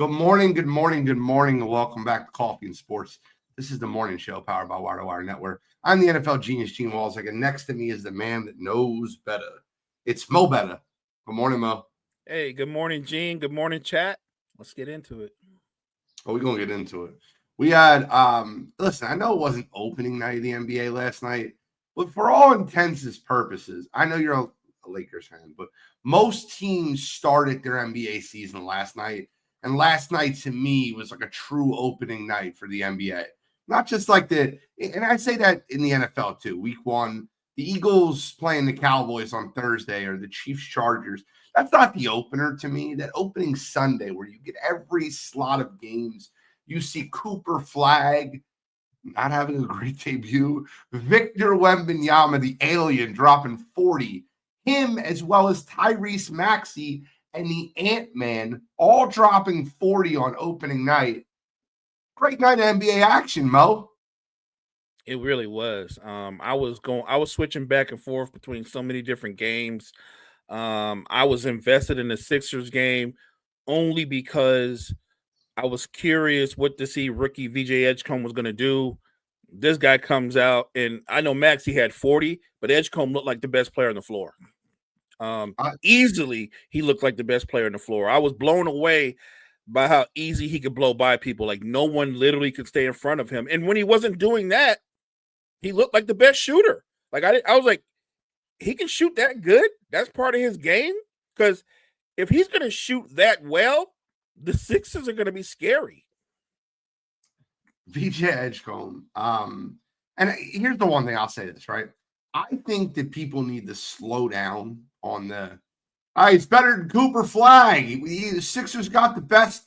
Good morning, good morning, good morning, and welcome back to Coffee and Sports. This is the morning show powered by Wire to Wire Network. I'm the NFL genius, Gene Walzak, and next to me is the man that knows better. It's Mo Better. Good morning, Mo. Hey, good morning, Gene. Good morning, chat. Let's get into it. Oh, we're going to get into it. We had, listen, I know it wasn't opening night of the NBA last night, but for all intents and purposes, I know you're a Lakers fan, but most teams started their NBA season last night. And last night to me was like a true opening night for the NBA. Not just like and I say that in the NFL too. Week one, the Eagles playing the Cowboys on Thursday or the Chiefs Chargers. That's not the opener to me. That opening Sunday where you get every slot of games. You see Cooper Flag not having a great debut. Victor Wembanyama, the alien, dropping 40. Him as well as Tyrese Maxey and the Ant-Man all dropping 40 on opening night. Great night of NBA action, Mo. It really was. I was switching back and forth between so many different games. I was invested in the Sixers game only because I was curious what to see rookie VJ Edgecombe was going to do. This guy comes out, and I know Maxey had 40, but Edgecombe looked like the best player on the floor. Easily, he looked like the best player on the floor. I was blown away by how easy he could blow by people. Like no one literally could stay in front of him. And when he wasn't doing that, he looked like the best shooter. Like I was like, he can shoot that good. That's part of his game. Because if he's going to shoot that well, the Sixers are going to be scary. VJ Edgecombe. And here's the one thing I'll say this, right? I think that people need to slow down on it's better than Cooper Flag. The Sixers got the best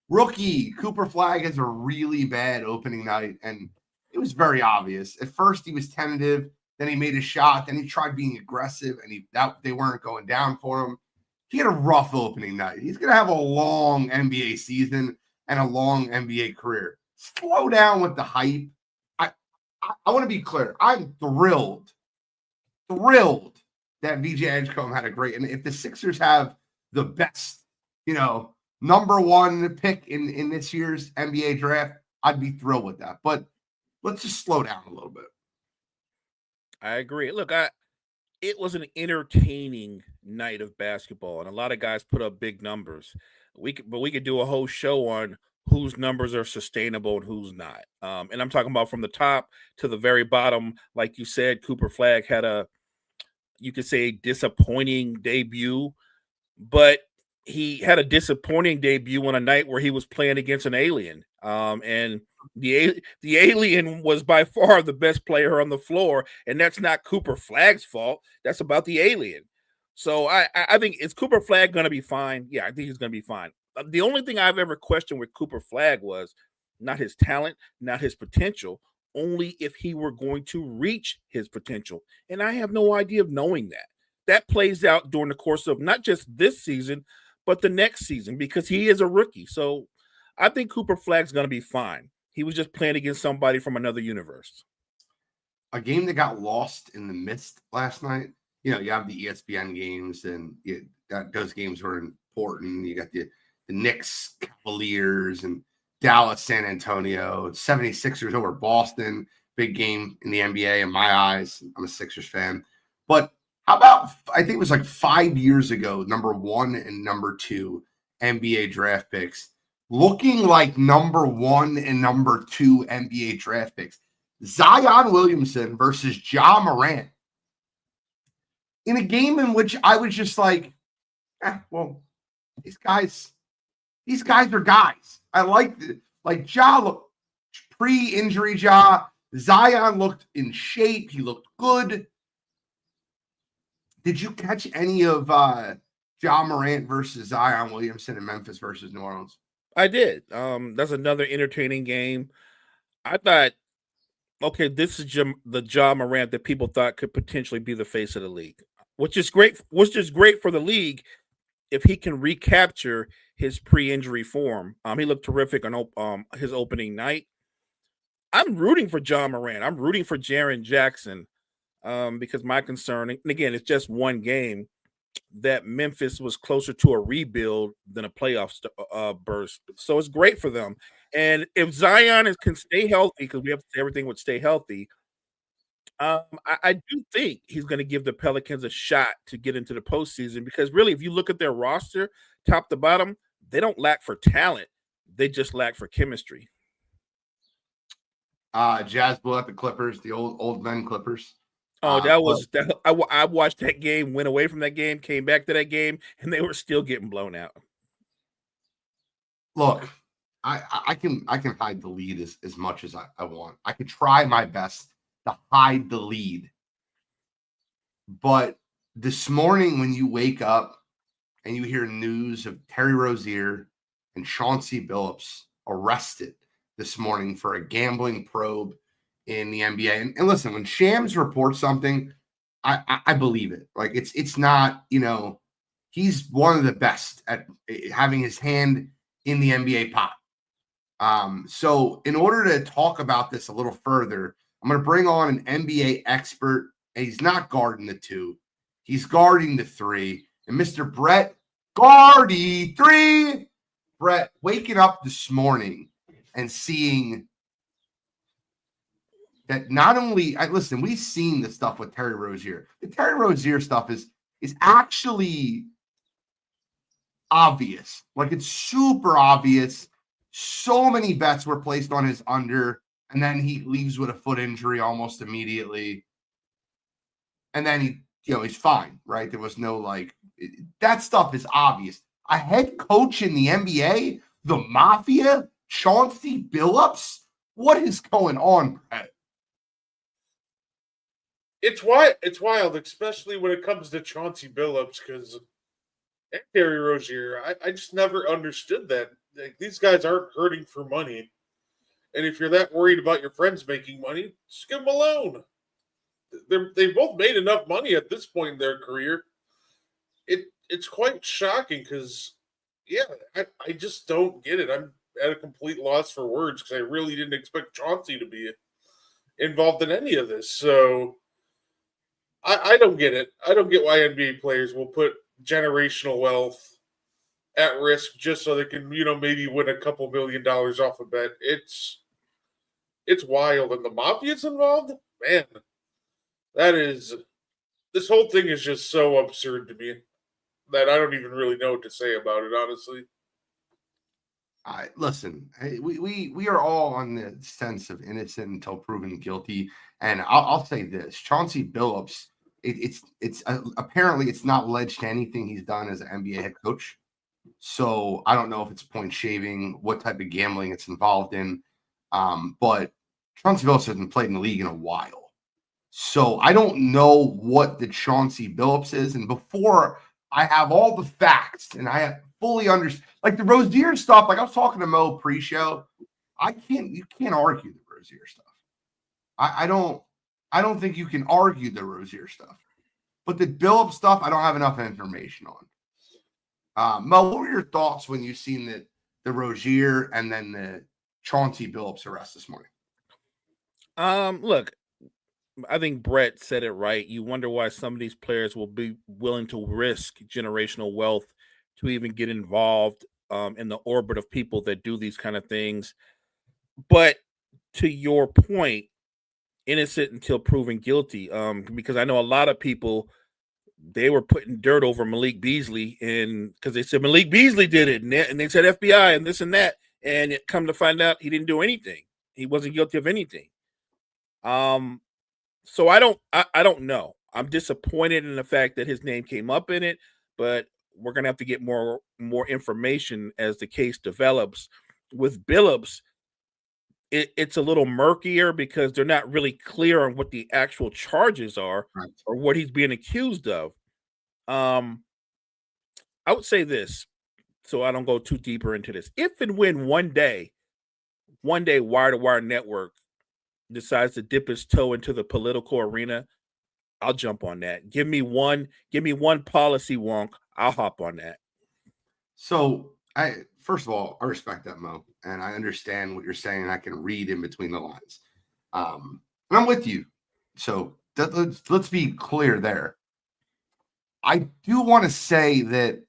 rookie. Cooper Flag has a really bad opening night, and it was very obvious. At first, he was tentative. Then he made a shot. Then he tried being aggressive, and they weren't going down for him. He had a rough opening night. He's going to have a long NBA season and a long NBA career. Slow down with the hype. I want to be clear. I'm thrilled that VJ Edgecombe had a great. And if the Sixers have the best, number one pick in this year's NBA draft, I'd be thrilled with that. But let's just slow down a little bit. I agree. Look, it was an entertaining night of basketball, and a lot of guys put up big numbers. We could do a whole show on whose numbers are sustainable and who's not. And I'm talking about from the top to the very bottom. Like you said, Cooper Flag had you could say, disappointing debut, but he had a disappointing debut on a night where he was playing against an alien. And the alien was by far the best player on the floor, and that's not Cooper Flag's fault. That's about the alien. So I think, is Cooper Flag going to be fine? Yeah, I think he's going to be fine. The only thing I've ever questioned with Cooper Flag was not his talent, not his potential, only if he were going to reach his potential. And I have no idea of knowing that. That plays out during the course of not just this season, but the next season, because he is a rookie. So I think Cooper Flag's going to be fine. He was just playing against somebody from another universe. A game that got lost in the midst last night. You have the ESPN games, and those games were important. You got the Knicks, Cavaliers, and Dallas, San Antonio, 76ers over Boston. Big game in the NBA in my eyes. I'm a Sixers fan. But how about, I think it was like 5 years ago, number 1 and number 2 NBA draft picks looking like number 1 and number 2 NBA draft picks. Zion Williamson versus Ja Morant. In a game in which I was just like, these guys are guys. I like Ja looked pre-injury Ja. Zion looked in shape. He looked good. Did you catch any of Ja Morant versus Zion Williamson in Memphis versus New Orleans? I did. That's another entertaining game. I thought, okay, this is the Ja Morant that people thought could potentially be the face of the league, which is great for the league if he can recapture his pre-injury form. He looked terrific on his opening night. I'm rooting for Ja Morant. I'm rooting for Jaren Jackson because my concern, and again, it's just one game, that Memphis was closer to a rebuild than a playoff burst. So it's great for them. And if Zion can stay healthy, because we have to say everything would stay healthy, I do think he's going to give the Pelicans a shot to get into the postseason because really, if you look at their roster, top to bottom, they don't lack for talent. They just lack for chemistry. Jazz blew out the Clippers, the old men Clippers. Oh, I watched that game, went away from that game, came back to that game, and they were still getting blown out. Look, I can hide the lead as much as I want. I could try my best to hide the lead. But this morning, when you wake up and you hear news of Terry Rozier and Chauncey Billups arrested this morning for a gambling probe in the NBA. And listen, when Shams reports something, I believe it. Like it's not, he's one of the best at having his hand in the NBA pot. So in order to talk about this a little further, I'm going to bring on an NBA expert, and he's not guarding the 2. He's guarding the 3. And Mr. Brett Gardy 3. Brett, waking up this morning and seeing that not only listen, we've seen the stuff with Terry Rozier. The Terry Rozier stuff is actually obvious. Like it's super obvious. So many bets were placed on his under, and then he leaves with a foot injury almost immediately. And then he's fine, right? There was no that stuff is obvious. A head coach in the NBA, the Mafia, Chauncey Billups. What is going on, Brett? It's wild, especially when it comes to Chauncey Billups, because Terry Rozier, I just never understood that. Like, these guys aren't hurting for money. And if you're that worried about your friends making money, just give them a loan. They've both made enough money at this point in their career. It's quite shocking because, I just don't get it. I'm at a complete loss for words because I really didn't expect Chauncey to be involved in any of this. So I don't get it. I don't get why NBA players will put generational wealth at risk just so they can, maybe win a couple $1 million off a bet. It's wild. And the Mafia's involved? Man, this whole thing is just so absurd to me that I don't even really know what to say about it, honestly. Listen, we are all on the sense of innocent until proven guilty. And I'll say this, Chauncey Billups, it's apparently it's not alleged to anything he's done as an NBA head coach. So I don't know if it's point shaving, what type of gambling it's involved in. But Chauncey Billups hasn't played in the league in a while. So I don't know what the Chauncey Billups is. And before I have all the facts and I have fully understand, like the Rozier stuff, like I was talking to Mo pre-show, you can't argue the Rozier stuff. I don't think you can argue the Rozier stuff. But the Billups stuff, I don't have enough information on. Mo, what were your thoughts when you seen the Rozier and then the Chauncey Billups arrest this morning? Look, I think Brett said it right. You wonder why some of these players will be willing to risk generational wealth to even get involved in the orbit of people that do these kind of things. But to your point, innocent until proven guilty. Because I know a lot of people, they were putting dirt over Malik Beasley because they said Malik Beasley did it, and they said FBI and this and that, and it come to find out he didn't do anything. He wasn't guilty of anything. So I don't know. I'm disappointed in the fact that his name came up in it, but we're gonna have to get more information as the case develops. With Billups, it's a little murkier because they're not really clear on what the actual charges are, right, or what he's being accused of. I would say this, so I don't go too deeper into this. If and when one day Wire to Wire Network decides to dip its toe into the political arena, I'll jump on that. Give me one policy wonk, I'll hop on that. So first of all, I respect that, Mo, and I understand what you're saying, and I can read in between the lines. And I'm with you. So let's be clear there. I do want to say that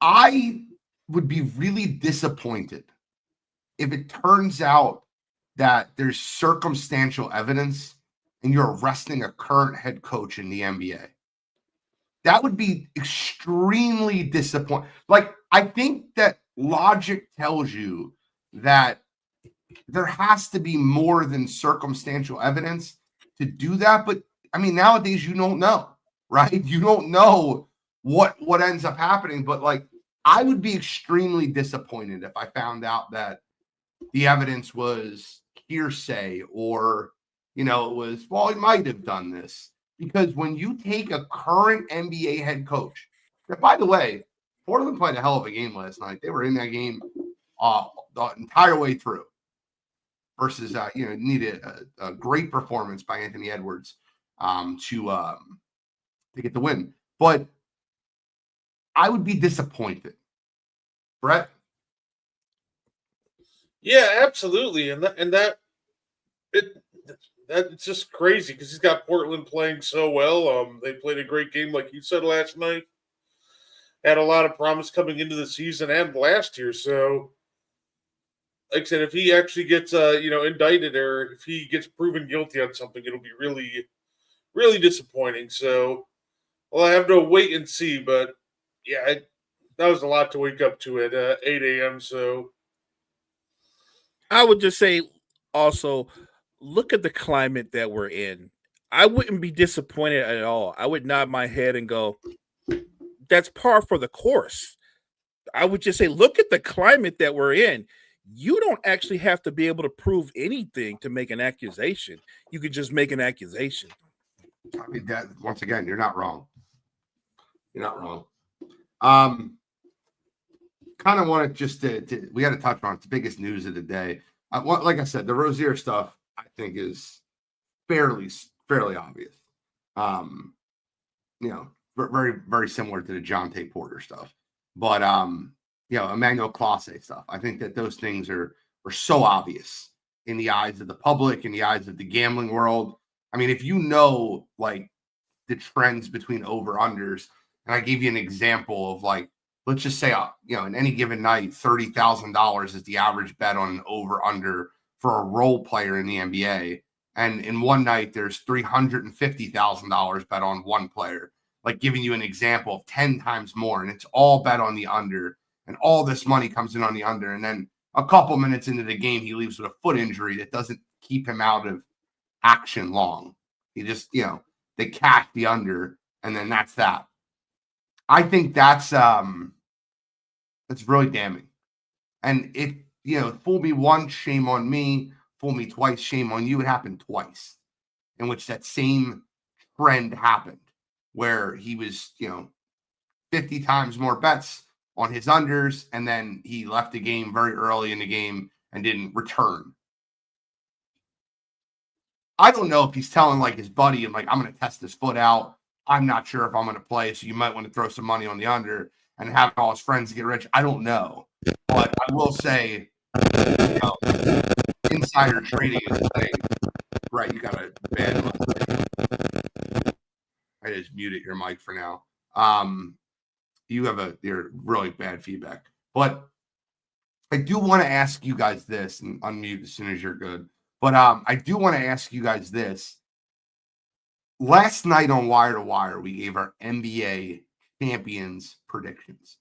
I would be really disappointed if it turns out that there's circumstantial evidence and you're arresting a current head coach in the NBA. That would be extremely disappointing. Like, I think that logic tells you that there has to be more than circumstantial evidence to do that. But I mean, nowadays you don't know, right? You don't know what ends up happening. But like, I would be extremely disappointed if I found out that the evidence was hearsay or, it was, well, he might have done this. Because when you take a current NBA head coach, that, by the way, Portland played a hell of a game last night. They were in that game the entire way through. Versus, needed a great performance by Anthony Edwards to get the win. But I would be disappointed. Brett? Yeah, absolutely, that's just crazy because he's got Portland playing so well. They played a great game, like you said last night. Had a lot of promise coming into the season and last year. So, like I said, if he actually gets indicted or if he gets proven guilty on something, it'll be really, really disappointing. So, well, I have to wait and see. But yeah, that was a lot to wake up to at 8 a.m. So. I would just say also, look at the climate that we're in. I wouldn't be disappointed at all. I would nod my head and go, that's par for the course. I would just say, look at the climate that we're in. You don't actually have to be able to prove anything to make an accusation. You could just make an accusation. I mean, that, once again, you're not wrong. You're not wrong. Kind of wanted just to we got to touch on it. The biggest news of the day. Like I said, the Rozier stuff I think is fairly obvious. Very, very similar to the Jonte Porter stuff. But Emmanuel Clase stuff. I think that those things are so obvious in the eyes of the public, in the eyes of the gambling world. I mean, if you know like the trends between over-unders, and I gave you an example of like, let's just say, in any given night, $30,000 is the average bet on an over-under for a role player in the NBA. And in one night, there's $350,000 bet on one player, like giving you an example of 10 times more. And it's all bet on the under. And all this money comes in on the under. And then a couple minutes into the game, he leaves with a foot injury that doesn't keep him out of action long. He just, they cash the under, and then that's that. I think that's really damning. And if, fool me once, shame on me. Fool me twice, shame on you. It happened twice, in which that same trend happened, where he was, 50 times more bets on his unders, and then he left the game very early in the game and didn't return. I don't know if he's telling like his buddy, I'm going to test this foot out. I'm not sure if I'm going to play, so you might want to throw some money on the under and have all his friends get rich. I don't know. But I will say, insider trading is a thing. Right, you got a bad one. I just muted your mic for now. You have your really bad feedback. But I do want to ask you guys this, and unmute as soon as you're good. But I do want to ask you guys this. Last night on Wire to Wire, we gave our NBA champions predictions.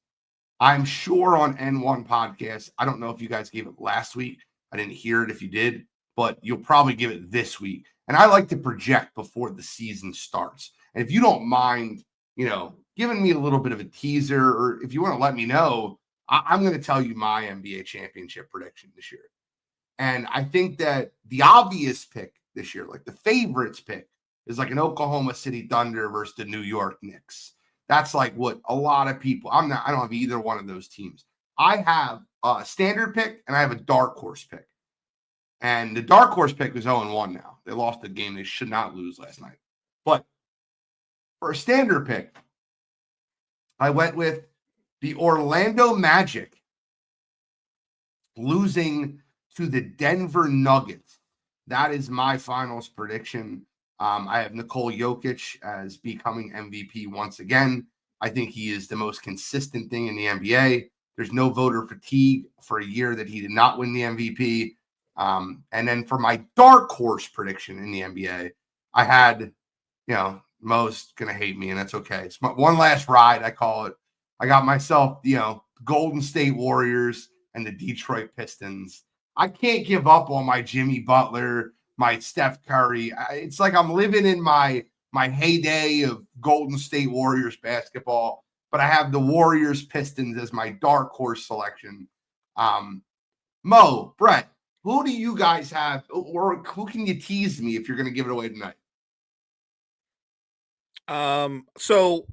I'm sure on N1 podcast, I don't know if you guys gave it last week. I didn't hear it if you did, but you'll probably give it this week. And I like to project before the season starts. And if you don't mind, giving me a little bit of a teaser, or if you want to let me know, I'm going to tell you my NBA championship prediction this year. And I think that the obvious pick this year, like the favorites pick, is like an Oklahoma City Thunder versus the New York Knicks. That's like what a lot of people, I don't have either one of those teams. I have a standard pick and I have a dark horse pick. And the dark horse pick is 0-1 now. They lost the game they should not lose last night. But for a standard pick, I went with the Orlando Magic losing to the Denver Nuggets. That is my finals prediction. I have Nikola Jokic as becoming MVP once again. I think he is the most consistent thing in the NBA. There's no voter fatigue for a year that he did not win the MVP. And then for my dark horse prediction in the NBA, I had, Mo's going to hate me, and that's okay. It's my one last ride, I call it. I got myself, Golden State Warriors and the Detroit Pistons. I can't give up on my Jimmy Butler, my Steph Curry. It's like I'm living in my heyday of Golden State Warriors basketball, but I have the Warriors Pistons as my dark horse selection. Mo, Brett, who do you guys have, or who can you tease me if you're going to give it away tonight? So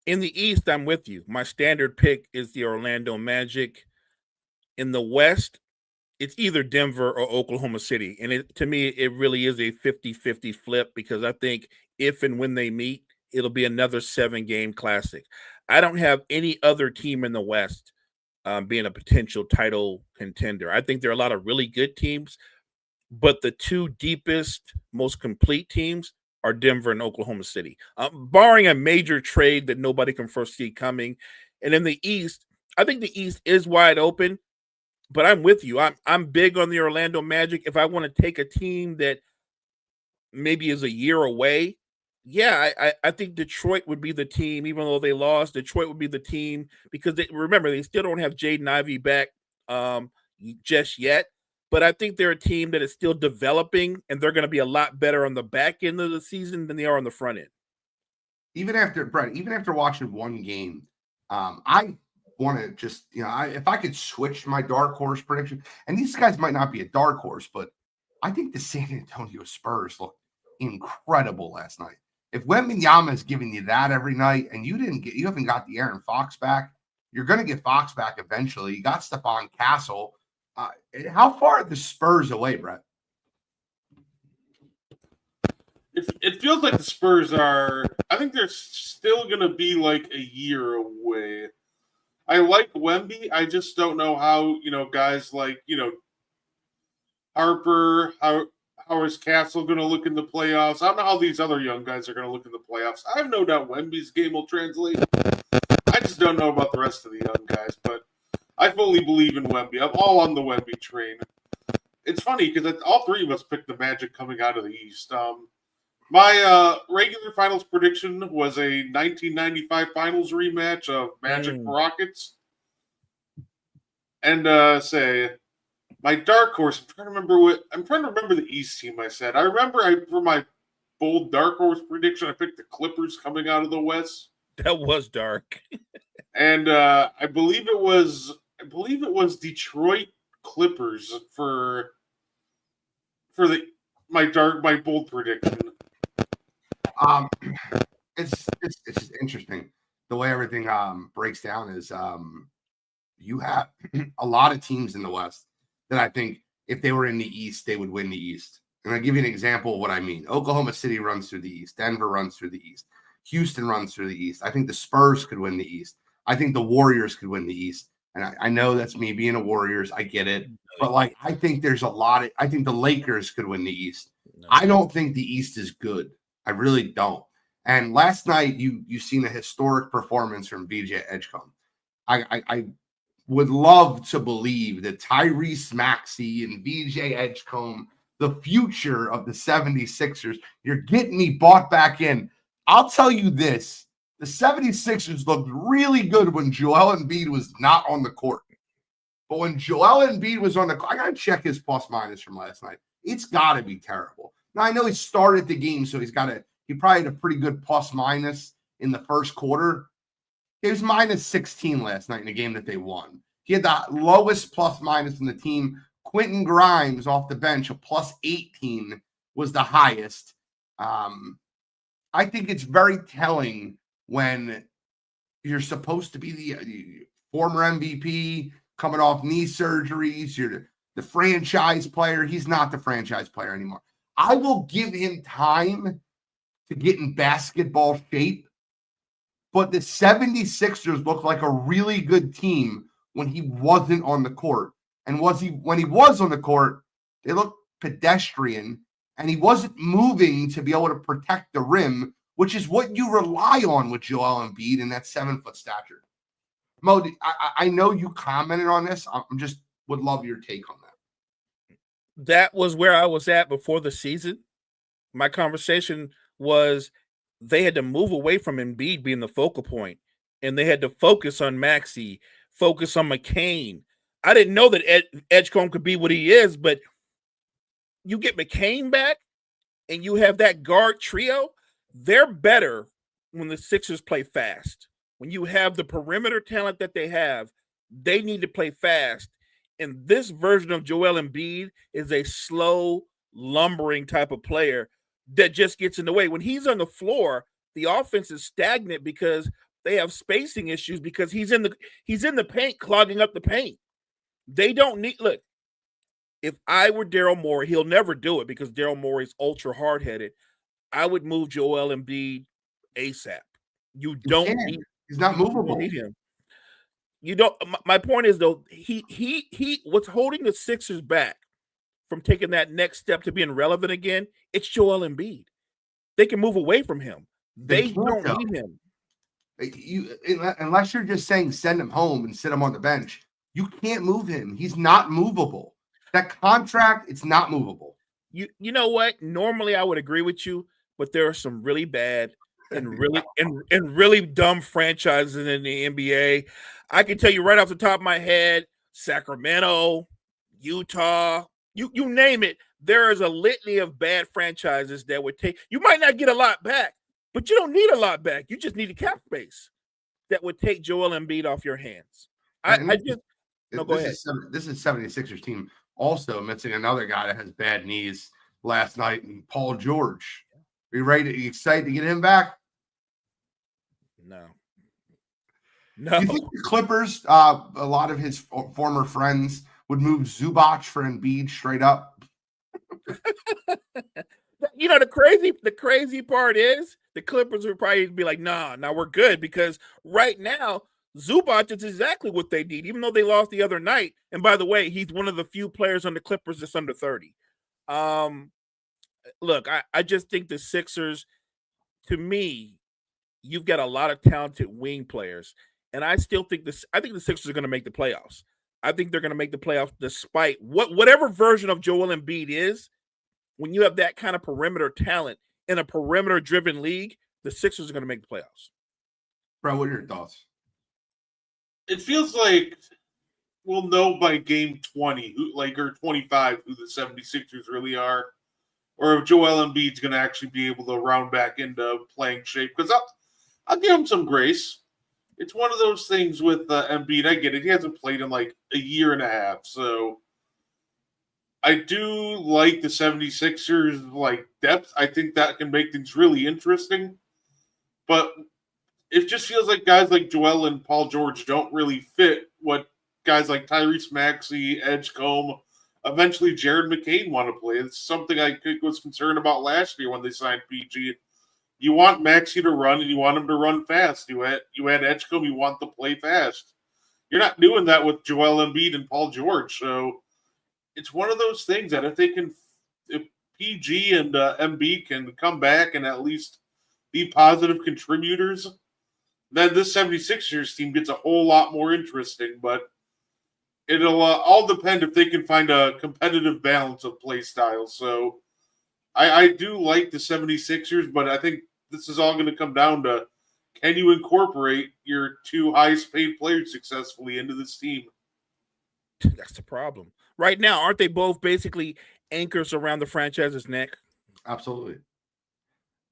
in the East, I'm with you. My standard pick is the Orlando Magic. In the West, it's either Denver or Oklahoma City. And to me, it really is a 50-50 flip, because I think if and when they meet, it'll be another 7-game classic. I don't have any other team in the West being a potential title contender. I think there are a lot of really good teams, but the two deepest, most complete teams are Denver and Oklahoma City, barring a major trade that nobody can foresee coming. And in the East, I think the East is wide open, but I'm with you. I'm big on the Orlando Magic. If I want to take a team that maybe is a year away, I think Detroit would be the team. Even though they lost, Detroit would be the team, because remember, they still don't have Jaden Ivey back just yet. But I think they're a team that is still developing, and they're going to be a lot better on the back end of the season than they are on the front end. Even after watching one game, I want to just, if I could switch my dark horse prediction, and these guys might not be a dark horse, but I think the San Antonio Spurs looked incredible last night. If Wembanyama is giving you that every night, and you haven't got the Aaron Fox back, you're going to get Fox back eventually. You got Stephon Castle. How far are the Spurs away, Brett? It feels like the Spurs are. I think they're still going to be like a year away. I like Wemby. I just don't know how, guys like, Harper, how is Castle going to look in the playoffs? I don't know how these other young guys are going to look in the playoffs. I have no doubt Wemby's game will translate. I just don't know about the rest of the young guys, but I fully believe in Wemby. I'm all on the Wemby train. It's funny because all three of us picked the Magic coming out of the East. My regular finals prediction was a 1995 finals rematch of Magic Rockets. And my dark horse, I'm trying to remember the East team I said. I remember for my bold dark horse prediction, I picked the Clippers coming out of the West. That was dark. And I believe it was Detroit Clippers for my bold prediction. It's just interesting the way everything breaks down. Is you have a lot of teams in the West that I think if they were in the East, they would win the East. And I'll give you an example of what I mean. Oklahoma City runs through the East. Denver runs through the East. Houston runs through the East. I think the Spurs could win the East. I think the Warriors could win the East. And I know that's me being a Warriors. I get it. But, I think there's I think the Lakers could win the East. I don't think the East is good. I really don't. And last night, you seen a historic performance from VJ Edgecombe. I would love to believe that Tyrese Maxey and VJ Edgecombe, the future of the 76ers, you're getting me bought back in. I'll tell you this. The 76ers looked really good when Joel Embiid was not on the court. But when Joel Embiid was on the court, I got to check his plus minus from last night. It's got to be terrible. Now, I know he started the game, so he probably had a pretty good plus minus in the first quarter. He was minus 16 last night in the game that they won. He had the lowest plus minus in the team. Quentin Grimes off the bench, a plus 18 was the highest. I think it's very telling when you're supposed to be the former MVP coming off knee surgeries. You're the franchise player. He's not the franchise player anymore. I will give him time to get in basketball shape, but the 76ers looked like a really good team when he wasn't on the court. And when he was on the court, they looked pedestrian. and he wasn't moving to be able to protect the rim, which is what you rely on with Joel Embiid in that 7-foot stature. Mo, I know you commented on this. I'm just would love your take on that. That was where I was at before the season. My conversation was they had to move away from Embiid being the focal point, and they had to focus on Maxey, focus on McCain. I didn't know that Edgecombe could be what he is, but you get McCain back and you have that guard trio, they're better when the Sixers play fast. When you have the perimeter talent that they have, they need to play fast. And this version of Joel Embiid is a slow, lumbering type of player that just gets in the way. When he's on the floor, the offense is stagnant because they have spacing issues because he's in the paint, clogging up the paint. They don't need look. If I were Daryl Morey, he'll never do it because Daryl Morey's ultra hard-headed. I would move Joel Embiid ASAP. You don't need he's not movable. Need him. You don't. My point is though, he what's holding the Sixers back from taking that next step to being relevant again? It's Joel Embiid. They can move away from him. They don't need him. Unless you're just saying send him home and sit him on the bench, you can't move him. He's not movable. That contract, it's not movable. You know what? Normally I would agree with you, but there are some really bad and really and really dumb franchises in the NBA. I can tell you right off the top of my head, Sacramento, Utah, you name it. There is a litany of bad franchises that would take. You might not get a lot back, but you don't need a lot back. You just need a cap space that would take Joel Embiid off your hands. Go ahead. This is 76ers team also missing another guy that has bad knees last night, and Paul George. Are you ready? Are you excited to get him back? No. Do you think the Clippers, a lot of his former friends, would move Zubac for Embiid straight up? You know, the crazy part is the Clippers would probably be like, nah, we're good because right now Zubac is exactly what they need, even though they lost the other night. And by the way, he's one of the few players on the Clippers that's under 30. Look, I just think the Sixers, to me, you've got a lot of talented wing players. And I still think I think the Sixers are going to make the playoffs. I think they're going to make the playoffs despite whatever version of Joel Embiid is. When you have that kind of perimeter talent in a perimeter-driven league, the Sixers are going to make the playoffs. Bro, what are your thoughts? It feels like we'll know by game 20, or 25, who the 76ers really are, or if Joel Embiid's going to actually be able to round back into playing shape. Because I'll give him some grace. It's one of those things with Embiid. I get it. He hasn't played in like a year and a half. So I do like the 76ers like depth. I think that can make things really interesting. But it just feels like guys like Joel and Paul George don't really fit what guys like Tyrese Maxey, Edgecombe, eventually Jared McCain want to play. It's something I was concerned about last year when they signed PG. You want Maxey to run, and you want him to run fast. You had Edgecombe, you want to play fast. You're not doing that with Joel Embiid and Paul George. So it's one of those things that if PG and Embiid can come back and at least be positive contributors, then this 76ers team gets a whole lot more interesting. But it'll all depend if they can find a competitive balance of play styles. So I do like the 76ers, but I think this is all going to come down to, can you incorporate your two highest paid players successfully into this team? That's the problem. Right now, aren't they both basically anchors around the franchise's neck? Absolutely.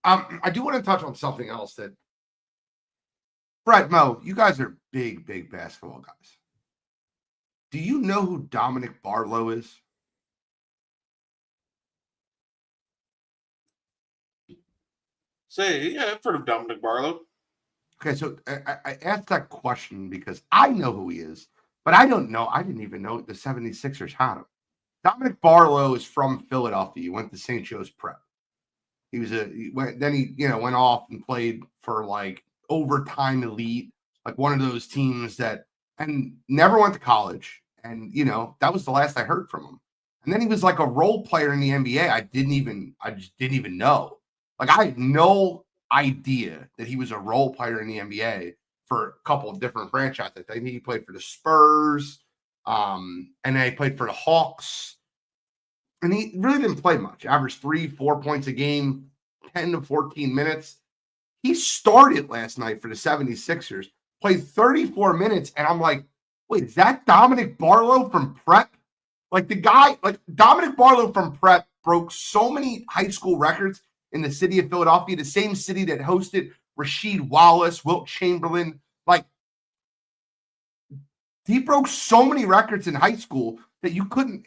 I do want to touch on something else that, Brett, Mo, you guys are big basketball guys. Do you know who Dominic Barlow is? Yeah, I've heard of Dominic Barlow. Okay, so I asked that question because I know who he is, but I don't know. I didn't even know the 76ers had him. Dominic Barlow is from Philadelphia. He went to St. Joe's Prep. He went off and played for like overtime elite, like one of those teams and never went to college. And, that was the last I heard from him. And then he was like a role player in the NBA. I just didn't even know. Like, I had no idea that he was a role player in the NBA for a couple of different franchises. I think he played for the Spurs, and then he played for the Hawks. And he really didn't play much. Averaged 3-4 points a game, 10 to 14 minutes. He started last night for the 76ers, played 34 minutes, and I'm like, wait, is that Dominic Barlow from Prep? Like, the guy, like Dominic Barlow from Prep broke so many high school records in the city of Philadelphia, the same city that hosted Rasheed Wallace, Wilt Chamberlain. Like, he broke so many records in high school that you couldn't.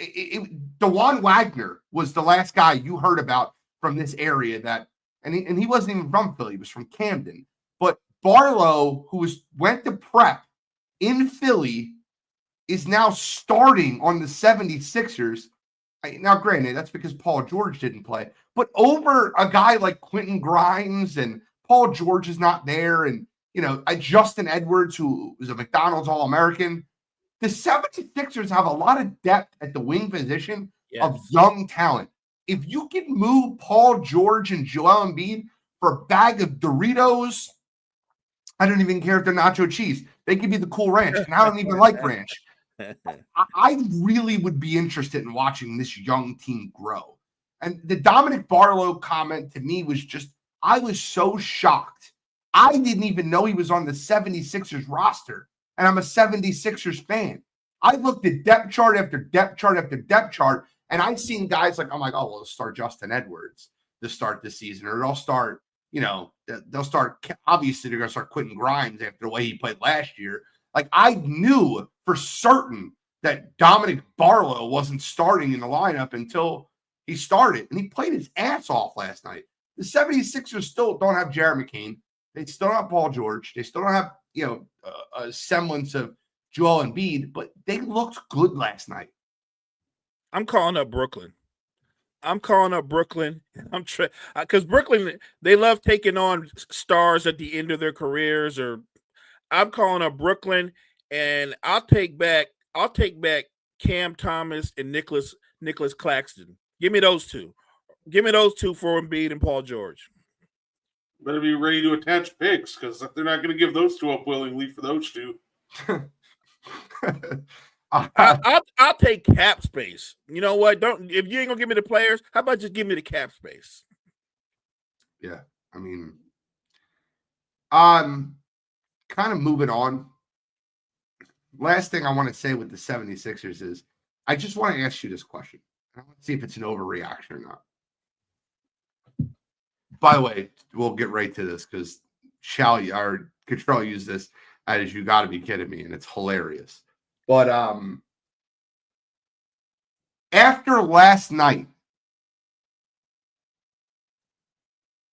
DeJuan Wagner was the last guy you heard about from this area that, and he wasn't even from Philly. He was from Camden. But Barlow, who went to Prep in Philly, is now starting on the 76ers. Now, granted, that's because Paul George didn't play. But over a guy like Quentin Grimes, and Paul George is not there, and Justin Edwards, who was a McDonald's All-American. The 76ers have a lot of depth at the wing position of young talent. If you can move Paul George and Joel Embiid for a bag of Doritos, I don't even care if they're nacho cheese. They could be the Cool Ranch, and I don't even like ranch. I really would be interested in watching this young team grow. And the Dominic Barlow comment to me was just, I was so shocked. I didn't even know he was on the 76ers roster, and I'm a 76ers fan. I looked at depth chart after depth chart after depth chart, and I've seen guys like, I'm like, oh, well, they'll start Justin Edwards to start the season, or they'll start, obviously they're going to start Quentin Grimes after the way he played last year. Like, I knew for certain that Dominic Barlow wasn't starting in the lineup until he started, and he played his ass off last night. The 76ers still don't have Jared McCain. They still don't have Paul George. They still don't have, a semblance of Joel Embiid, but they looked good last night. I'm calling up Brooklyn. Because Brooklyn, they love taking on stars at the end of their careers. Or I'm calling up Brooklyn, and I'll take back Cam Thomas and Nicholas Claxton. Give me those two. Give me those two for Embiid and Paul George. Better be ready to attach picks, because they're not going to give those two up willingly for those two. I'll take cap space. You know what? If you ain't gonna give me the players, how about just give me the cap space? Yeah, I mean, kind of moving on. Last thing I want to say with the 76ers is, I just want to ask you this question. I want to see if it's an overreaction or not. By the way, we'll get right to this because Control used this as "you got to be kidding me," and it's hilarious. But after last night,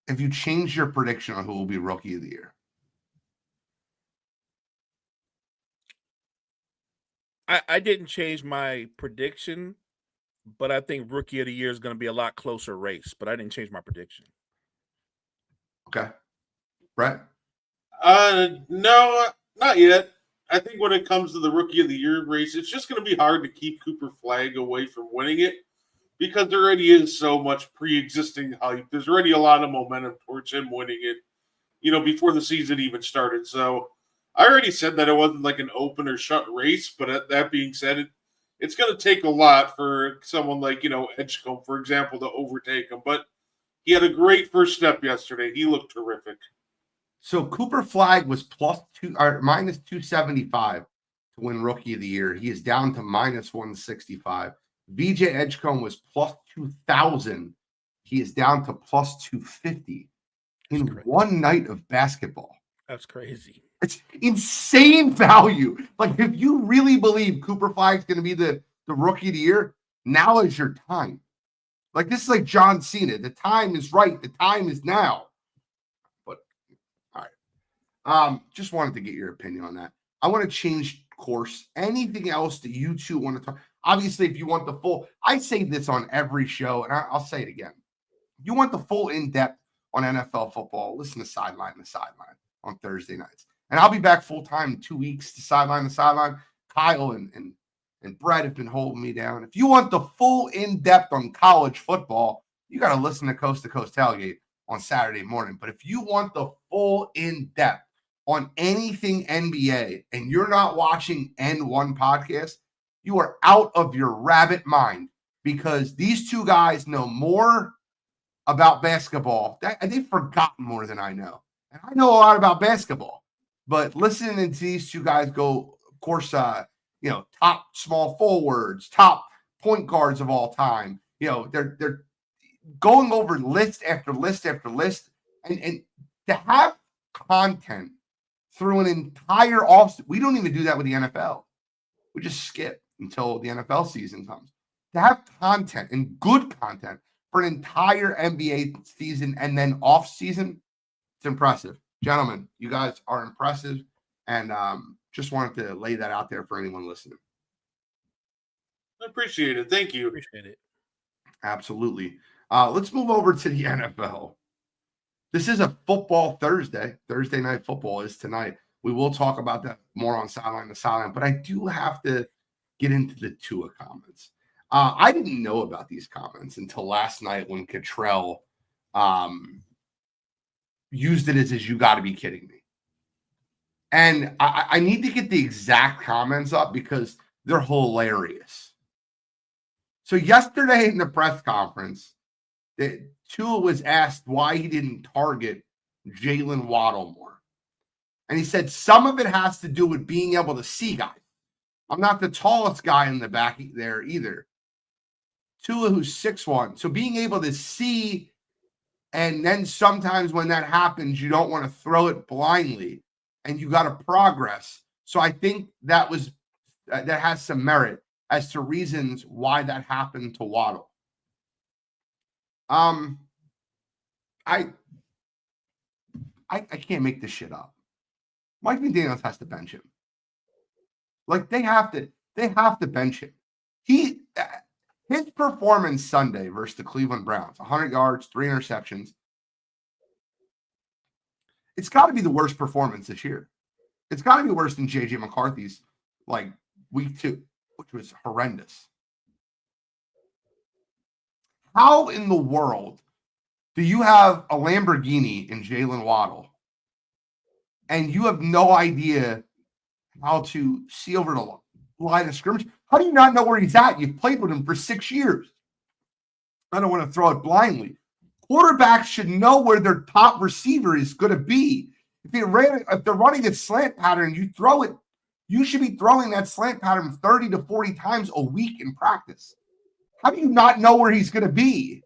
have you changed your prediction on who will be Rookie of the Year? I didn't change my prediction, but I think Rookie of the Year is going to be a lot closer race. But I didn't change my prediction. Okay, Brett? No, not yet. I think when it comes to the Rookie of the Year race, it's just going to be hard to keep Cooper Flagg away from winning it, because there already is so much pre-existing hype. There's already a lot of momentum towards him winning it, before the season even started. So I already said that it wasn't like an open or shut race, but that being said, it's going to take a lot for someone like, Edgecombe, for example, to overtake him. But he had a great first step yesterday. He looked terrific. So Cooper Flagg was minus 275 to win Rookie of the Year. He is down to minus 165. VJ Edgecombe was plus 2,000. He is down to plus 250 in one night of basketball. That's crazy. It's insane value. Like, if you really believe Cooper Flagg's going to be the Rookie of the Year, now is your time. Like, this is like John Cena. The time is right. The time is now. But, all right. Just wanted to get your opinion on that. I want to change course. Anything else that you two want to talk? Obviously, if you want the full, I say this on every show, and I'll say it again. If you want the full in-depth on NFL football, listen to Sideline to Sideline on Thursday nights. And I'll be back full-time in 2 weeks to Sideline to Sideline. Kyle and and Brett have been holding me down. If you want the full in-depth on college football, you got to listen to Coast Tailgate on Saturday morning. But if you want the full in-depth on anything NBA and you're not watching N1 podcast, you are out of your rabbit mind, because these two guys know more about basketball. They've forgotten more than I know. And I know a lot about basketball. But listening to these two guys go, of course, top small forwards, top point guards of all time. They're going over list after list after list, and to have content through an entire offseason. We don't even do that with the NFL. We just skip until the NFL season comes. To have content and good content for an entire NBA season and then off season, it's impressive. Gentlemen, you guys are impressive, and just wanted to lay that out there for anyone listening. I appreciate it. Thank you. Appreciate it. Absolutely. Let's move over to the NFL. This is a football Thursday. Thursday night football is tonight. We will talk about that more on Sideline to Sideline, but I do have to get into the Tua comments. I didn't know about these comments until last night when Cottrell used it as you got to be kidding me. And I need to get the exact comments up because they're hilarious. So yesterday in the press conference, Tua was asked why he didn't target Jalen Waddle more. And he said some of it has to do with being able to see guys. I'm not the tallest guy in the back there either. Tua, who's 6'1". So being able to see, and then sometimes when that happens, you don't want to throw it blindly and you got to progress. So I think that has some merit as to reasons why that happened to Waddle. I can't make this shit up. Mike McDaniels has to bench him. Like they have to bench him. His performance Sunday versus the Cleveland Browns, 100 yards, 3 interceptions. It's got to be the worst performance this year. It's got to be worse than J.J. McCarthy's like week 2, which was horrendous. How in the world do you have a Lamborghini in Jalen Waddle and you have no idea how to see over the line of scrimmage? How do you not know where he's at? You've played with him for 6 years. I don't want to throw it blindly. Quarterbacks should know where their top receiver is going to be. If they're running a slant pattern, you throw it. You should be throwing that slant pattern 30 to 40 times a week in practice. How do you not know where he's going to be?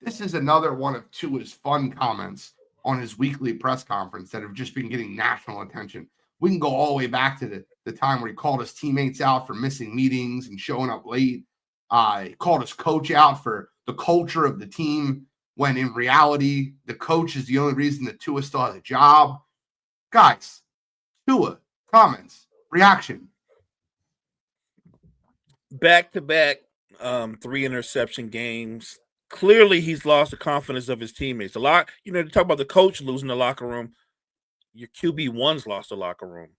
This is another one of Tua's fun comments on his weekly press conference that have just been getting national attention. We can go all the way back to the time where he called his teammates out for missing meetings and showing up late. He called his coach out for the culture of the team, when in reality, the coach is the only reason that Tua still has a job. Guys, Tua, comments, reaction. Back-to-back 3 interception games. Clearly, he's lost the confidence of his teammates. A lot, to talk about the coach losing the locker room, your QB1's lost the locker room.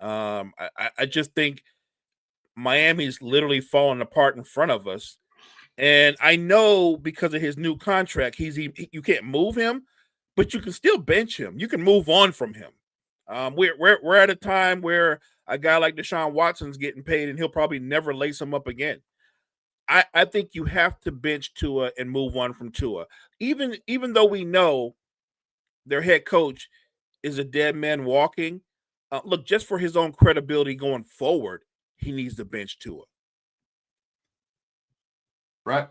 I just think Miami's literally falling apart in front of us. And I know because of his new contract, you can't move him, but you can still bench him. You can move on from him. We're at a time where a guy like Deshaun Watson's getting paid, and he'll probably never lace him up again. I think you have to bench Tua and move on from Tua. Even though we know their head coach is a dead man walking, look, just for his own credibility going forward, he needs to bench Tua. Right?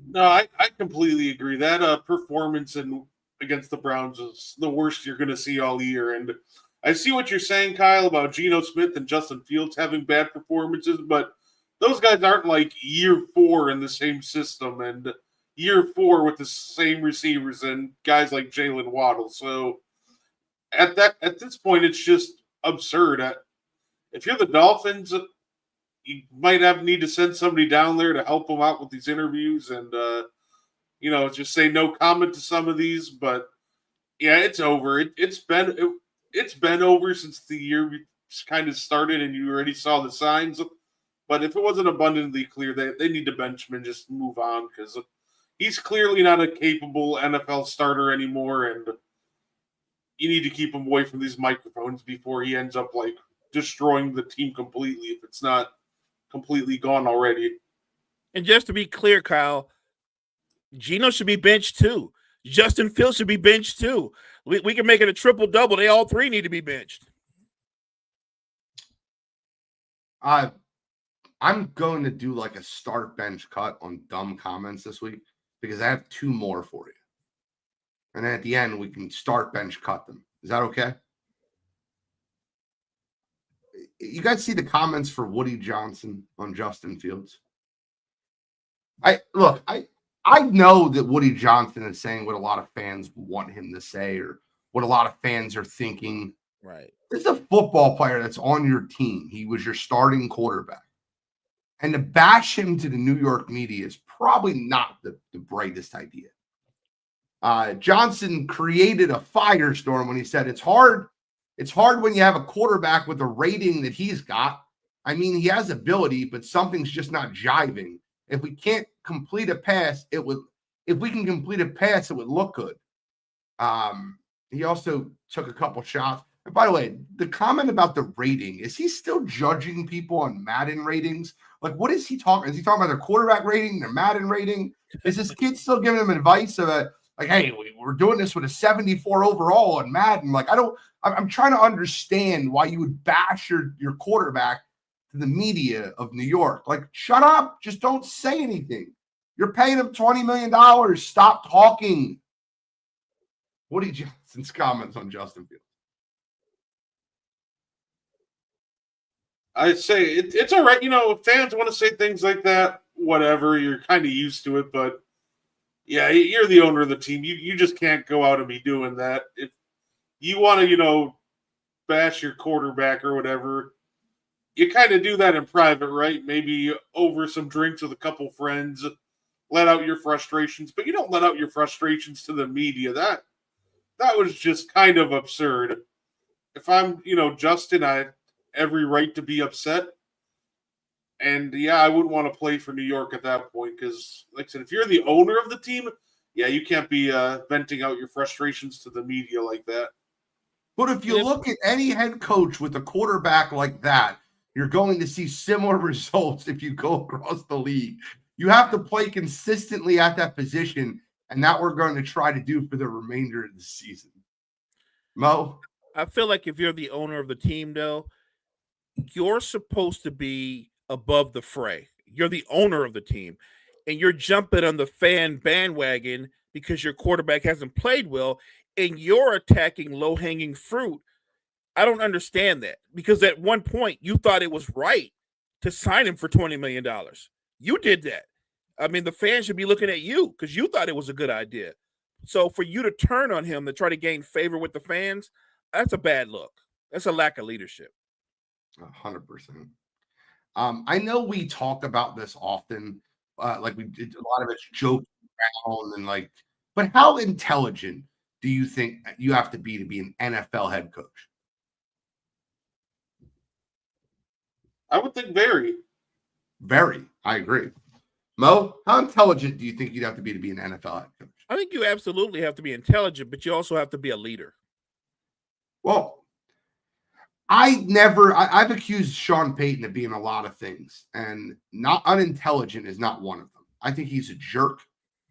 No, I completely agree. That performance against the Browns is the worst you're going to see all year. And I see what you're saying, Kyle, about Geno Smith and Justin Fields having bad performances, but those guys aren't like year 4 in the same system and year 4 with the same receivers and guys like Jalen Waddle. So at this point, it's just absurd. If you're the Dolphins, you might need to send somebody down there to help them out with these interviews and, just say no comment to some of these. But yeah, it's over. It's been over since the year kind of started and you already saw the signs. But if it wasn't abundantly clear, they need to bench him and just move on because he's clearly not a capable NFL starter anymore, and you need to keep him away from these microphones before he ends up like destroying the team completely if it's not completely gone already. And just to be clear, Kyle, Geno should be benched too. Justin Fields should be benched too. We can make it a triple-double. They all three need to be benched. I'm going to do like a start bench cut on dumb comments this week because I have 2 more for you. And then at the end, we can start bench cut them. Is that okay? You guys see the comments for Woody Johnson on Justin Fields? I know that Woody Johnson is saying what a lot of fans want him to say or what a lot of fans are thinking. Right. This is a football player that's on your team. He was your starting quarterback. And to bash him to the New York media is probably not the brightest idea. Johnson created a firestorm when he said it's hard when you have a quarterback with the rating that he's got. I mean, he has ability, but something's just not jiving. If we can't complete a pass, it would look good. He also took a couple shots. And by the way, the comment about the rating, is he still judging people on Madden ratings? Like, what is he talking? Is he talking about their quarterback rating, their Madden rating? Is this kid still giving them advice about, like, hey, we're doing this with a 74 overall on Madden? Like, I'm trying to understand why you would bash your quarterback to the media of New York. Like, shut up. Just don't say anything. You're paying him $20 million. Stop talking. Woody Johnson's comments on Justin Fields. I say it's all right. You know, if fans want to say things like that, whatever, you're kind of used to it. But, yeah, you're the owner of the team. You just can't go out and be doing that. If you want to, bash your quarterback or whatever, you kind of do that in private, right? Maybe over some drinks with a couple friends, let out your frustrations. But you don't let out your frustrations to the media. That was just kind of absurd. If I'm, Justin, I have every right to be upset. And, yeah, I wouldn't want to play for New York at that point because, like I said, if you're the owner of the team, yeah, you can't be venting out your frustrations to the media like that. But if you look at any head coach with a quarterback like that, you're going to see similar results if you go across the league. You have to play consistently at that position, and that we're going to try to do for the remainder of the season. Mo? I feel like if you're the owner of the team, though, you're supposed to be above the fray. You're the owner of the team, and you're jumping on the fan bandwagon because your quarterback hasn't played well, and you're attacking low-hanging fruit. I don't understand that because at one point you thought it was right to sign him for $20 million. You did that. I mean, the fans should be looking at you because you thought it was a good idea. So for you to turn on him to try to gain favor with the fans, that's a bad look. That's a lack of leadership. 100%. I know we talk about this often, like we did a lot of it's joking around and but how intelligent do you think you have to be an NFL head coach? I would think very. Very. I agree. Mo, how intelligent do you think you'd have to be an NFL head coach? I think you absolutely have to be intelligent, but you also have to be a leader. Well, I've accused Sean Payton of being a lot of things, and not unintelligent is not one of them. I think he's a jerk.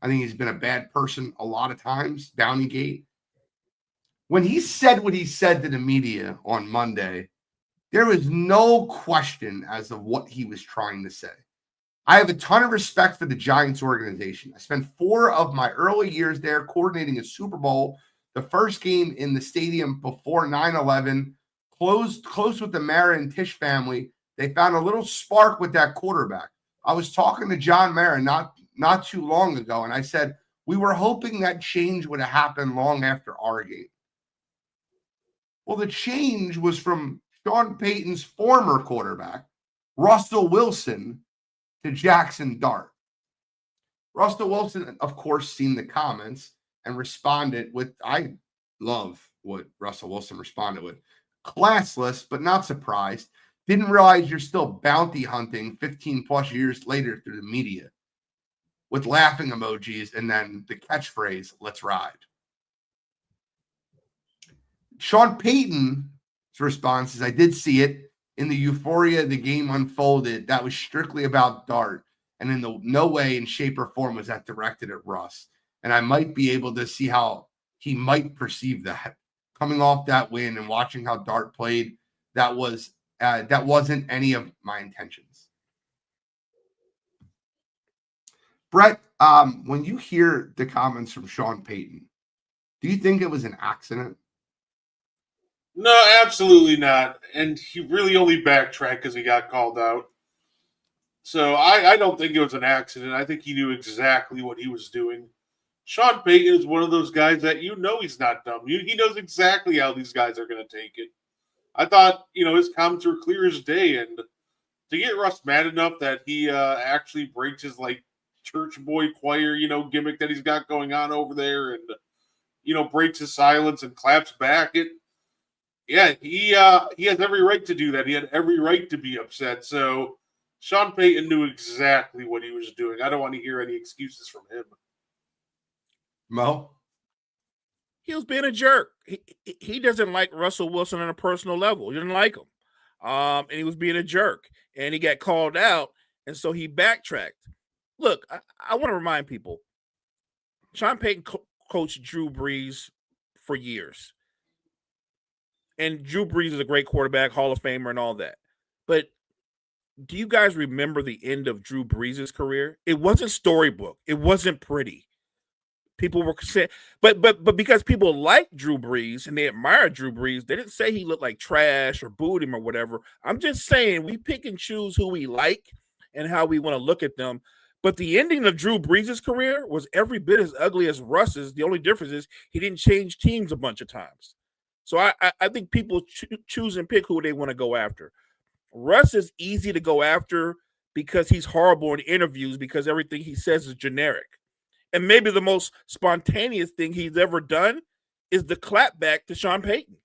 I think he's been a bad person a lot of times, Downeygate. When he said what he said to the media on Monday, there was no question as to what he was trying to say. I have a ton of respect for the Giants organization. I spent 4 of my early years there coordinating a Super Bowl, the first game in the stadium before 9/11, close with the Mara and Tisch family. They found a little spark with that quarterback. I was talking to John Mara not too long ago, and I said, we were hoping that change would have happened long after our game. Well, the change was from Sean Payton's former quarterback, Russell Wilson, to Jackson Dart. Russell Wilson, of course, seen the comments and responded with, I love what Russell Wilson responded with. Classless, but not surprised. Didn't realize you're still bounty hunting 15 plus years later through the media with laughing emojis and then the catchphrase, let's ride. Sean Payton's response is, I did see it. In the euphoria the game unfolded, that was strictly about Dart. And in no way in shape or form was that directed at Russ. And I might be able to see how he might perceive that. Coming off that win and watching how Dart played, that wasn't any of my intentions. Brett, when you hear the comments from Sean Payton, do you think it was an accident? No, absolutely not. And he really only backtracked because he got called out. So I don't think it was an accident. I think he knew exactly what he was doing. Sean Payton is one of those guys that he's not dumb. He knows exactly how these guys are going to take it. I thought, his comments were clear as day. And to get Russ mad enough that he actually breaks his, church boy choir, gimmick that he's got going on over there and, breaks his silence and claps back, he has every right to do that. He had every right to be upset. So Sean Payton knew exactly what he was doing. I don't want to hear any excuses from him. Mo? He was being a jerk. He doesn't like Russell Wilson on a personal level. He didn't like him. And he was being a jerk. And he got called out. And so he backtracked. Look, I want to remind people, Sean Payton coached Drew Brees for years. And Drew Brees is a great quarterback, Hall of Famer and all that. But do you guys remember the end of Drew Brees' career? It wasn't storybook. It wasn't pretty. People were saying, but because people like Drew Brees and they admire Drew Brees, they didn't say he looked like trash or booed him or whatever. I'm just saying we pick and choose who we like and how we want to look at them. But the ending of Drew Brees' career was every bit as ugly as Russ's. The only difference is he didn't change teams a bunch of times. So I think people choose and pick who they want to go after. Russ is easy to go after because he's horrible in interviews because everything he says is generic. And maybe the most spontaneous thing he's ever done is the clapback to Sean Payton.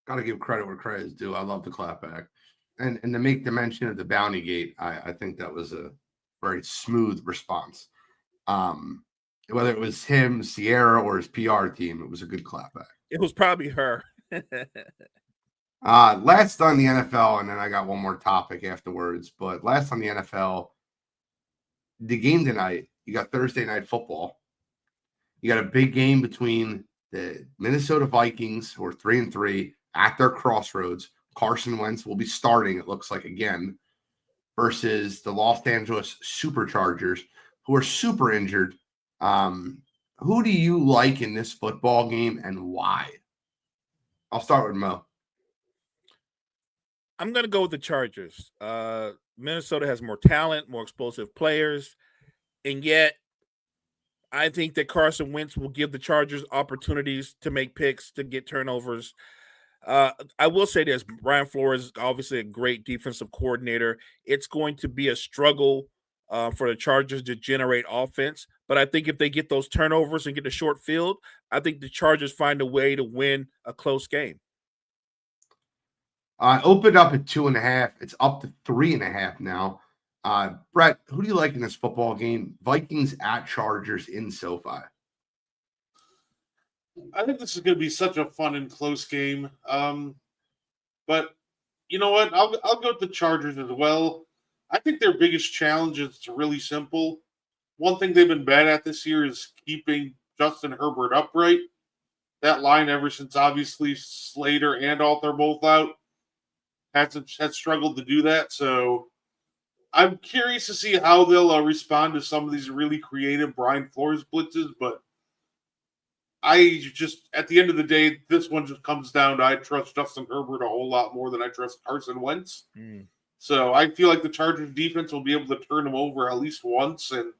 Got to give credit where credit is due. I love the clapback. And to make the mention of the bounty gate, I think that was a very smooth response. Whether it was him, Sierra, or his PR team, it was a good clapback. It was probably her. Last on the NFL, and then I got one more topic afterwards. But last on the NFL, the game tonight, you got Thursday Night Football. You got a big game between the Minnesota Vikings, who are 3-3, at their crossroads. Carson Wentz will be starting, it looks like, again, versus the Los Angeles Superchargers, who are super injured. Who do you like in this football game and why? I'll start with Mo. I'm going to go with the Chargers. Minnesota has more talent, more explosive players, and yet I think that Carson Wentz will give the Chargers opportunities to make picks, to get turnovers. I will say this, Brian Flores is obviously a great defensive coordinator. It's going to be a struggle for the Chargers to generate offense, but I think if they get those turnovers and get a short field, I think the Chargers find a way to win a close game. Opened up at 2.5. It's up to 3.5 now. Brett, who do you like in this football game? Vikings at Chargers in SoFi. I think this is going to be such a fun and close game. But you know what? I'll go with the Chargers as well. I think their biggest challenge is really simple. One thing they've been bad at this year is keeping Justin Herbert upright. That line, ever since obviously Slater and Alt are both out, has struggled to do that. So I'm curious to see how they'll respond to some of these really creative Brian Flores blitzes. But I just, at the end of the day, this one just comes down to I trust Justin Herbert a whole lot more than I trust Carson Wentz. So I feel like the Chargers defense will be able to turn them over at least once, and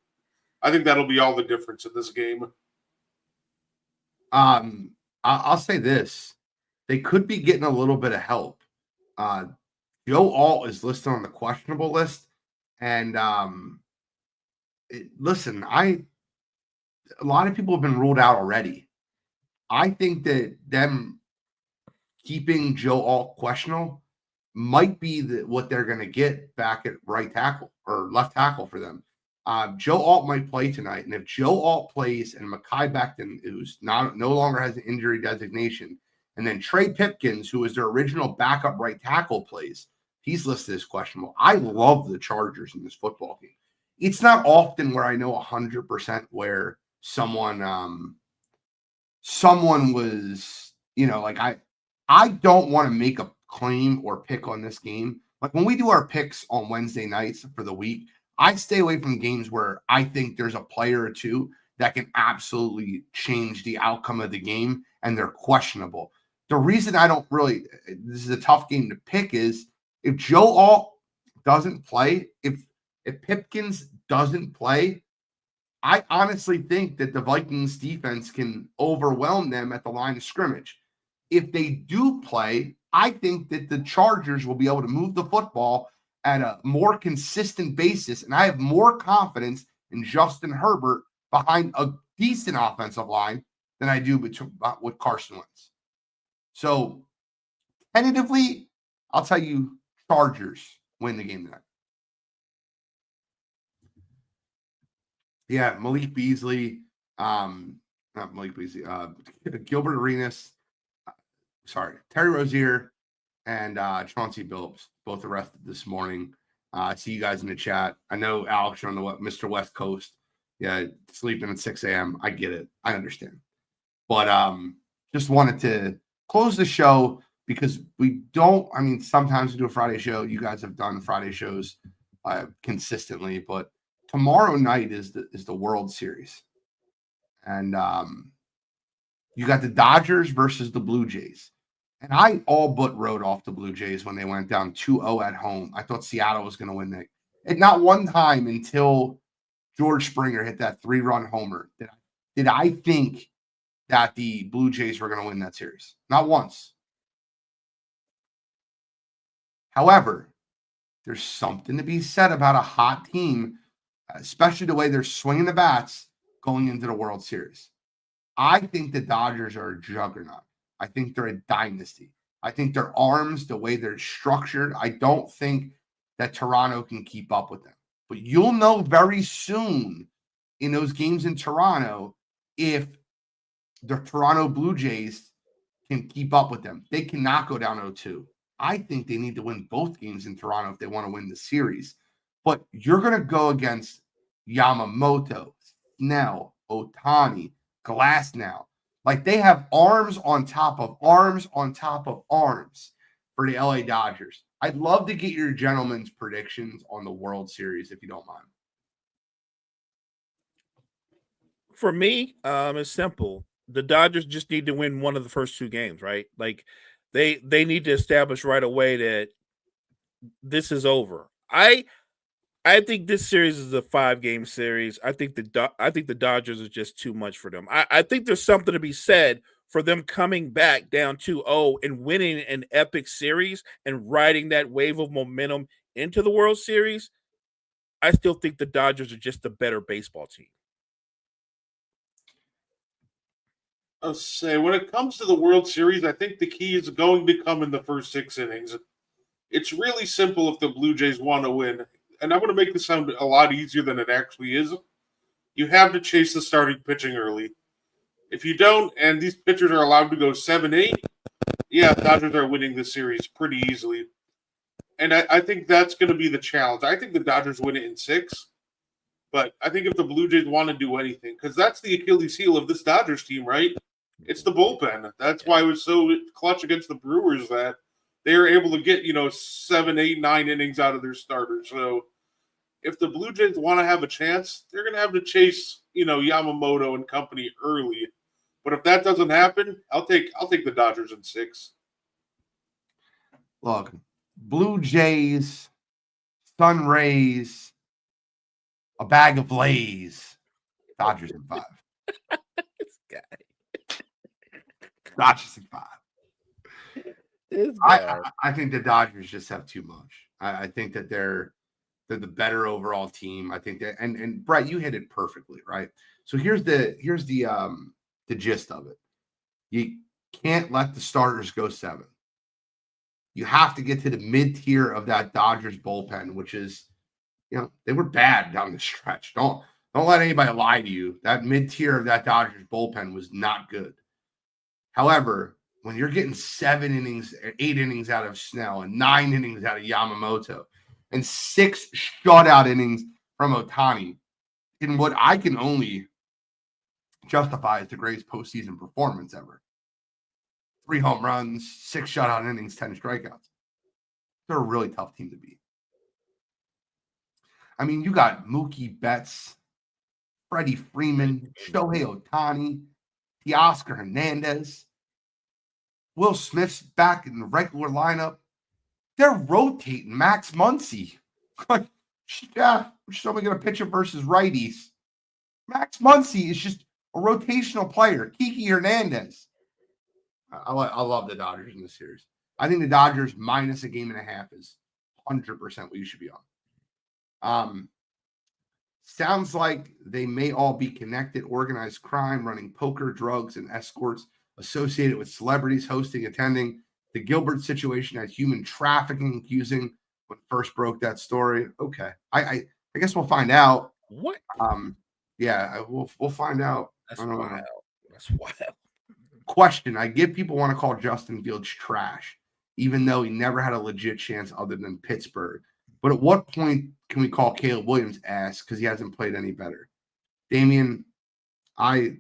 I think that'll be all the difference in this game. I'll say this. They could be getting a little bit of help. Joe Alt is listed on the questionable list. And listen, a lot of people have been ruled out already. I think that them keeping Joe Alt questionable might be what they're going to get back at right tackle or left tackle for them. Joe Alt might play tonight, and if Joe Alt plays and Mekhi Becton, who's no longer has an injury designation, and then Trey Pipkins, who is their original backup right tackle, plays, he's listed as questionable. I love the Chargers in this football game. It's not often where I know 100% where someone was, like I don't want to make a claim or pick on this game. Like when we do our picks on Wednesday nights for the week, I stay away from games where I think there's a player or two that can absolutely change the outcome of the game and they're questionable. The reason I don't really, this is a tough game to pick, is if Joe Alt doesn't play, if Pipkins doesn't play, I honestly think that the Vikings defense can overwhelm them at the line of scrimmage. If they do play, I think that the Chargers will be able to move the football at a more consistent basis, and I have more confidence in Justin Herbert behind a decent offensive line than I do with Carson Wentz. So, tentatively, I'll tell you Chargers win the game tonight. Yeah, Malik Beasley, not Malik Beasley, Gilbert Arenas, Terry Rozier, and Chauncey Billups, both arrested this morning. I see you guys in the chat. I know Alex, you're on the Mr. West Coast. Yeah, sleeping at 6 a.m. I get it. I understand. But just wanted to close the show because sometimes we do a Friday show. You guys have done Friday shows consistently, but tomorrow night is the World Series. And you got the Dodgers versus the Blue Jays. And I all but wrote off the Blue Jays when they went down 2-0 at home. I thought Seattle was going to win that. And not one time until George Springer hit that 3-run homer did I think that the Blue Jays were going to win that series. Not once. However, there's something to be said about a hot team, especially the way they're swinging the bats going into the World Series. I think the Dodgers are a juggernaut. I think they're a dynasty. I think their arms, the way they're structured, I don't think that Toronto can keep up with them. But you'll know very soon in those games in Toronto if the Toronto Blue Jays can keep up with them. They cannot go down 0-2. I think they need to win both games in Toronto if they want to win the series. But you're going to go against Yamamoto, Snell, Ohtani, Glasnow. Like they have arms on top of arms on top of arms for the LA Dodgers. I'd love to get your gentlemen's predictions on the World Series if you don't mind. For me, it's simple. The Dodgers just need to win one of the first two games, right? Like they need to establish right away that this is over. I think this series is a 5-game series. I think the Dodgers are just too much for them. I think there's something to be said for them coming back down 2-0 and winning an epic series and riding that wave of momentum into the World Series. I still think the Dodgers are just a better baseball team. I'll say when it comes to the World Series, I think the key is going to come in the first 6 innings. It's really simple if the Blue Jays want to win. And I'm going to make this sound a lot easier than it actually is. You have to chase the starting pitching early. If you don't, and these pitchers are allowed to go 7-8, yeah, Dodgers are winning the series pretty easily. And I think that's going to be the challenge. I think the Dodgers win it in 6. But I think if the Blue Jays want to do anything, because that's the Achilles heel of this Dodgers team, right? It's the bullpen. That's why it was so clutch against the Brewers that they were able to get, 7, 8, 9 innings out of their starters. So if the Blue Jays want to have a chance, they're going to have to chase, Yamamoto and company early. But if that doesn't happen, I'll take the Dodgers in 6. Look, Blue Jays, Sun Rays, a bag of Lays, Dodgers in 5. This guy. Dodgers in 5. This guy. I think the Dodgers just have too much. I think that they're the better overall team. I think that and Brett, you hit it perfectly, right? So here's the gist of it. can't let the starters go 7. You have to get to the mid-tier of that Dodgers bullpen, which is, they were bad down the stretch. Don't let anybody lie to you. That mid-tier of that Dodgers bullpen was not good. However, when you're getting 7 innings, 8 innings out of Snell and 9 innings out of Yamamoto and 6 shutout innings from Ohtani, in what I can only justify as the greatest postseason performance ever. 3 home runs, 6 shutout innings, 10 strikeouts. They're a really tough team to beat. I mean, you got Mookie Betts, Freddie Freeman, Shohei Ohtani, Teoscar Hernandez, Will Smith's back in the regular lineup. They're rotating Max Muncy. Like, yeah, we're just only going to pitch him versus righties. Max Muncy is just a rotational player. Kiki Hernandez. I love the Dodgers in this series. I think the Dodgers minus a game and a half is 100% what you should be on. Sounds like they may all be connected. Organized crime, running poker, drugs, and escorts associated with celebrities hosting, attending. The Gilbert situation had human trafficking accusing when first broke that story. Okay. I guess we'll find out. What? Yeah, we'll find out. That's wild. That's wild. Question. I get people want to call Justin Fields trash, even though he never had a legit chance other than Pittsburgh. But at what point can we call Caleb Williams ass because he hasn't played any better? Damian, I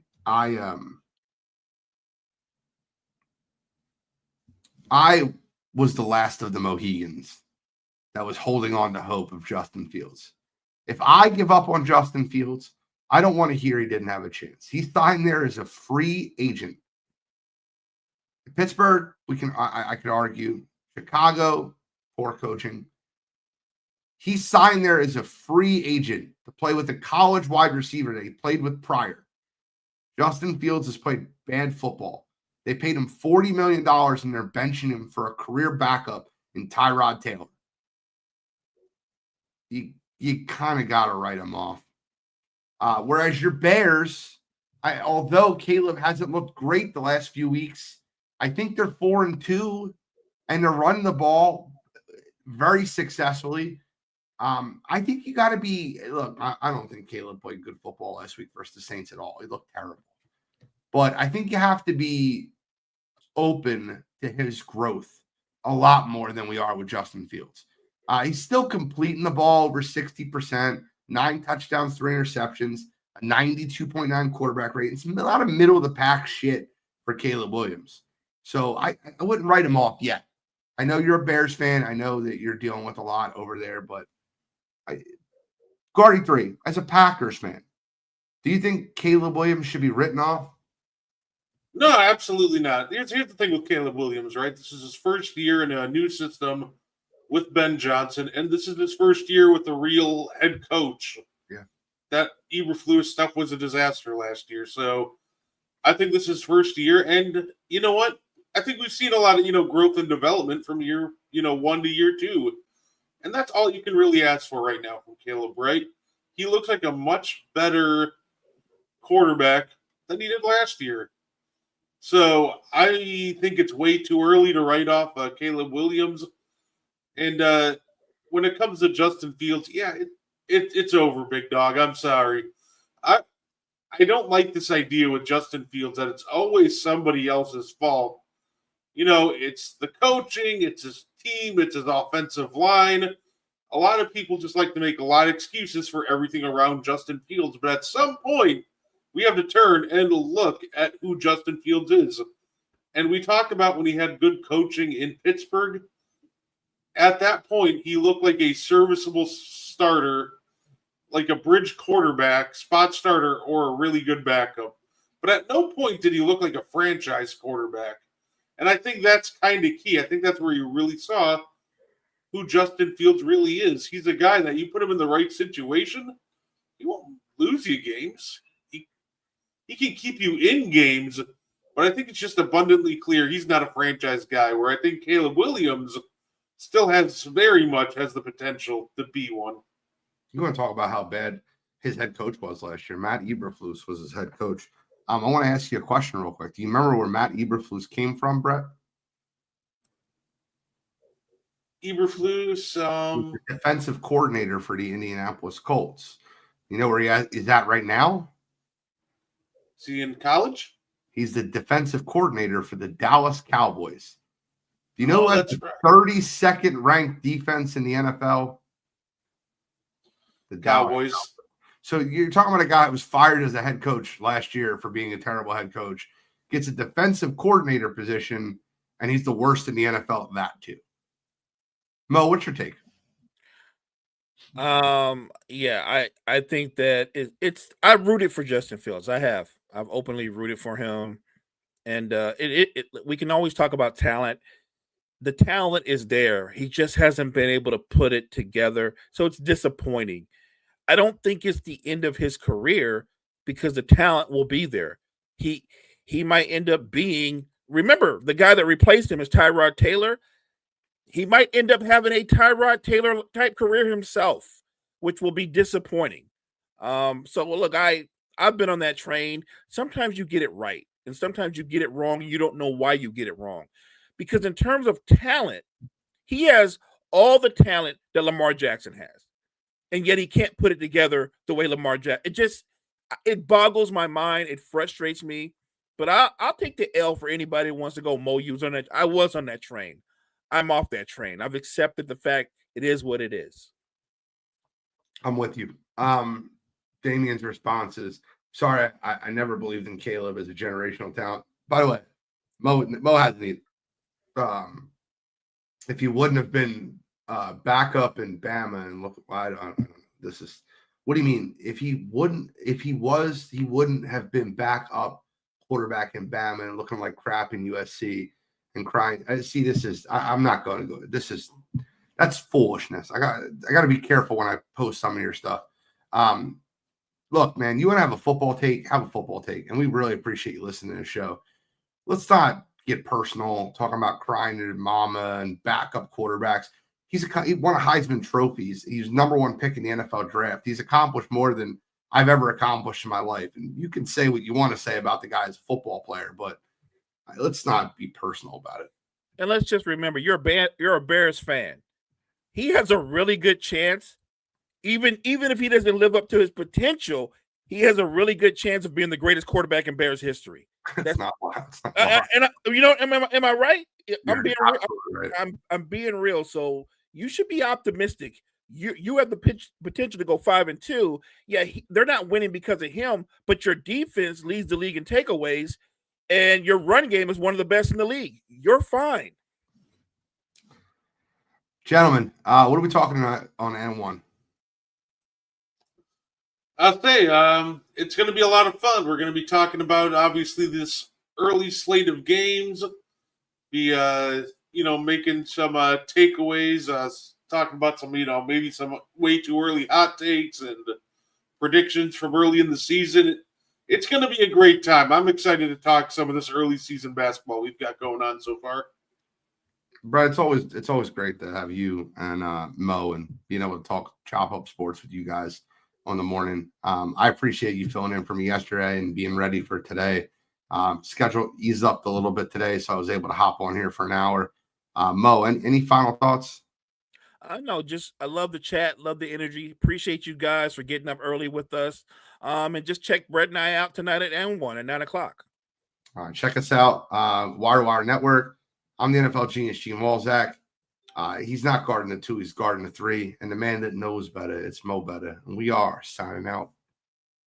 was the last of the Mohegans that was holding on to hope of Justin Fields. If I give up on Justin Fields, I don't want to hear he didn't have a chance. He signed there as a free agent. Pittsburgh, I could argue. Chicago, poor coaching. He signed there as a free agent to play with a college wide receiver that he played with prior. Justin Fields has played bad football. They paid him $40 million and they're benching him for a career backup in Tyrod Taylor. You kind of got to write him off. Whereas your Bears, although Caleb hasn't looked great the last few weeks, I think they're 4-2 and they're running the ball very successfully. I think you got to be – look, I don't think Caleb played good football last week versus the Saints at all. He looked terrible. But I think you have to be open to his growth a lot more than we are with Justin Fields. He's still completing the ball over 60%, 9 touchdowns, 3 interceptions, a 92.9 quarterback rate. It's a lot of middle-of-the-pack shit for Caleb Williams. So I wouldn't write him off yet. I know you're a Bears fan. I know that you're dealing with a lot over there, but Guardy 3, as a Packers fan, do you think Caleb Williams should be written off? No, absolutely not. Here's the thing with Caleb Williams, right? This is his first year in a new system with Ben Johnson, and this is his first year with a real head coach. Yeah. That Eberflus stuff was a disaster last year, so I think this is his first year, and you know what? I think we've seen a lot of, growth and development from year, 1 to year 2. And that's all you can really ask for right now from Caleb, right? He looks like a much better quarterback than he did last year. So I think it's way too early to write off Caleb Williams. And when it comes to Justin Fields, yeah, it's over, big dog. I'm sorry. I don't like this idea with Justin Fields that it's always somebody else's fault. It's the coaching, it's his team, it's his offensive line. A lot of people just like to make a lot of excuses for everything around Justin Fields. But at some point, we have to turn and look at who Justin Fields is. And we talk about when he had good coaching in Pittsburgh. At that point, he looked like a serviceable starter, like a bridge quarterback, spot starter, or a really good backup. But at no point did he look like a franchise quarterback. And I think that's kind of key. I think that's where you really saw who Justin Fields really is. He's a guy that you put him in the right situation, he won't lose you games. He can keep you in games, but I think it's just abundantly clear he's not a franchise guy, where I think Caleb Williams still very much has the potential to be one. You want to talk about how bad his head coach was last year. Matt Eberflus was his head coach. I want to ask you a question real quick. Do you remember where Matt Eberflus came from, Brett? Eberflus, He's the defensive coordinator for the Indianapolis Colts. You know where he is at right now? is he in college? He's the defensive coordinator for the Dallas Cowboys. Do you know what that's the right. 32nd ranked defense in the NFL? The Dallas Cowboys. So you're talking about a guy that was fired as a head coach last year for being a terrible head coach, gets a defensive coordinator position, and he's the worst in the NFL at that too. Mo, what's your take? Yeah, I think that it's I rooted for Justin Fields. I've openly rooted for him, and we can always talk about talent. The talent is there. He just hasn't been able to put it together, so it's disappointing. I don't think it's the end of his career because the talent will be there. He might end up being. Remember, the guy that replaced him is Tyrod Taylor. He might end up having a Tyrod Taylor type career himself, which will be disappointing. So look, I've been on that train. Sometimes you get it right, and sometimes you get it wrong, and you don't know why you get it wrong. Because in terms of talent, he has all the talent that Lamar Jackson has, and yet he can't put it together the way Lamar Jackson. It boggles my mind. It frustrates me. But I'll take the L for anybody who wants to go. Mo, you was on that. I was on that train. I'm off that train. I've accepted the fact it is what it is. I'm with you. Damien's response is, sorry, I never believed in Caleb as a generational talent. By the way, Mo hasn't either. If he wouldn't have been backup in Bama and look, I don't know. This is, what do you mean? If he wouldn't have been backup quarterback in Bama and looking like crap in USC and crying. I'm not going to go. That's foolishness. I got to be careful when I post some of your stuff. Look, man, you want to have a football take, have a football take. And we really appreciate you listening to the show. Let's not get personal, talking about crying to mama and backup quarterbacks. He won a Heisman trophies. He's #1 pick in the NFL draft. He's accomplished more than I've ever accomplished in my life. And you can say what you want to say about the guy as a football player, but let's not be personal about it. And let's just remember, you're a Bears fan. He has a really good chance, even if he doesn't live up to his potential, he has a really good chance of being the greatest quarterback in Bears history. That's not wild. Am I right? I'm being right. I'm being real. So you should be optimistic. You have the potential to go 5-2. Yeah, they're not winning because of him, but your defense leads the league in takeaways, and your run game is one of the best in the league. You're fine. Gentlemen, what are we talking about on N1? I'll say it's going to be a lot of fun. We're going to be talking about, obviously, this early slate of games, making some takeaways, talking about some, maybe some way too early hot takes and predictions from early in the season. It's going to be a great time. I'm excited to talk some of this early season basketball we've got going on so far. Brett, it's always great to have you and Mo and being able to talk chop up sports with you guys on the morning. I appreciate you filling in for me yesterday and being ready for today. Schedule eased up a little bit today, so I was able to hop on here for an hour. Mo, any final thoughts? No, I love the chat, love the energy. Appreciate you guys for getting up early with us. And just check Brett and I out tonight at N1 at 9:00. All right, check us out. Wire to Wire Network. I'm the NFL genius, Gene Walzak. He's not guarding the 2, he's guarding the 3. And the man that knows better, it's Mo Better. And we are signing out.